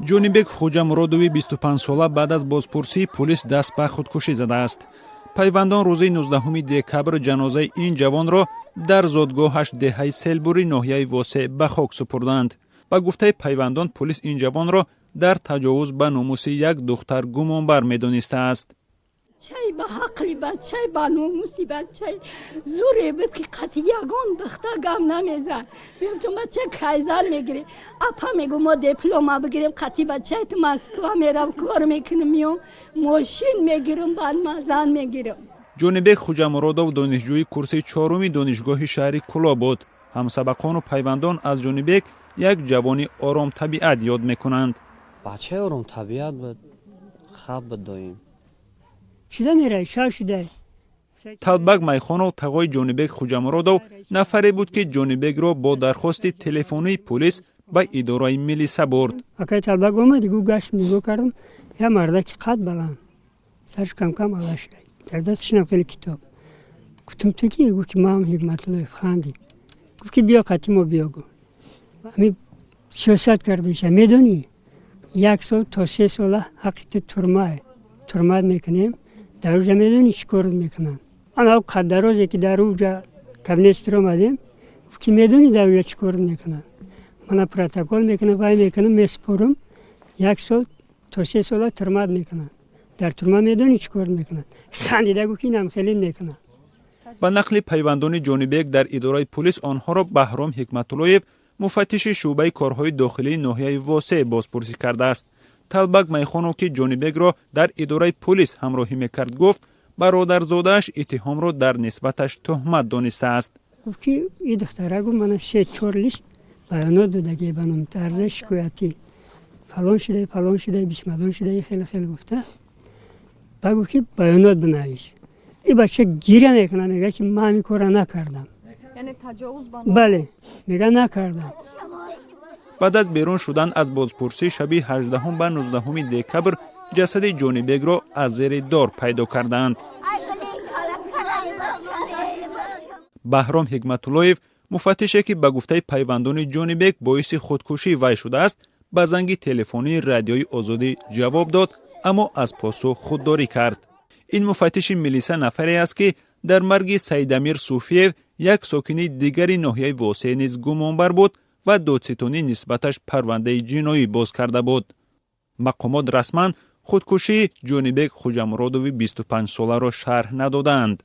ҷонибек Хоҷамуродови 25 сола баъд аз бозпурсӣ пулис даст ба худкушӣ задааст. пайвандон рӯзи 19 декабр ҷанозаи ин ҷавонро дар зодгоҳаш деҳаи Селбури ноҳияи Восе ба хок супурданд. ба гуфтаи пайвандон пулис ин ҷавонро дар таҷовуз ба номуси як духтар гумонбар медонистааст. چای با حقلی بچه با نوموسی بچه زوره بود که قطعی یگان دخته گم نمیزن میفتون بچه کایزر میگیری اپا میگو ما دیپلوما بگیریم قطعی بچه تو مسکوا میرم کار میکنم میام ماشین میگیرم بعد مزن میگیرم. ҷонибек Хоҷамуродов донишҷӯи курси чоруми донишгоҳи шаҳри Куло буд. ҳамсабақону пайвандон аз ҷонибек як ҷавони ором табиат ёд мекунанд. бачаи ором табиат буд, хаб доим. شده میره شب شده. Талбак Майхонов тағои ҷонибек Хоҷамуродов нафаре буд ки ҷонибекро бо дархости телефонии полис ба идораи милиса бурд. اکای طلبک اومد دیگه گشت نگاه کردم یه مرده که قد بلند سرش کم کم علا شده در دستش هم خیلی کتاب گفتم تو کی؟ گفت که ما هم حکمت الله خاندی گفت که بیا قطعی ما بیا گو همین سیاست کردش میدونی 1 سال تا 3 سال حقیقت ترماد میکنیم در اونجا میدونی چی کار میکنن اما قد درازی که در اونجا کابینت رو آمدیم گفت که میدونی در اونجا چی کار میکنن من پروتکل میکنم وای میکنم میسپرم 1 سال تا 3 سال ترماد میکنن در ترماد میدونی چی کار میکنن خندیده گفت که اینم خیلی میکنن. ба нақли пайвандони ҷонибек дар идораи пулис онҳоро Баҳром Ҳикматуллоев муфаттиши шуъбаи корҳои дохилии ноҳияи Восе бозпурсӣ кардааст. Талбак Майхонов ки ҷонибекро дар идораи пулис ҳамроҳӣ мекард гуфт бародарзодааш иттиҳомро дар нисбаташ тӯҳмат донистааст. گفت که این دختره گفت من 3-4 لیست بیانات دادگی بنام طرز شکایتی فلان شده بیسمدان شده خیلی خیلی گفته با گفت که بیانات بنویس. این بچه گیره میکنه میگه که من همین کار نکردم. یعنی تجاوز با بله میگه نکردم. بعد از بیرون شدن از بازپرسی شبی 18 و 19 دکبر جسد ҷонибек را از زیر دار پیدا کردند. بهرام حکمت‌الله‌یف مفتشه که به گفته پیوندان ҷонибек باعث خودکشی وی شده است به زنگ تلفنی رادیوی آزادی جواب داد اما از پاسخ خودداری کرد. این مفتش ملیسا نفری است که در مرگ سیدامیر صوفیев یک ساکنی دیگری ناحیه واسه نیز گمانبر بود و دادستانی نسبتش پرونده جنایی باز کرده بود. مقامات رسما خودکشی ҷонибек Хоҷамуродови 25 ساله را شرح ندادند.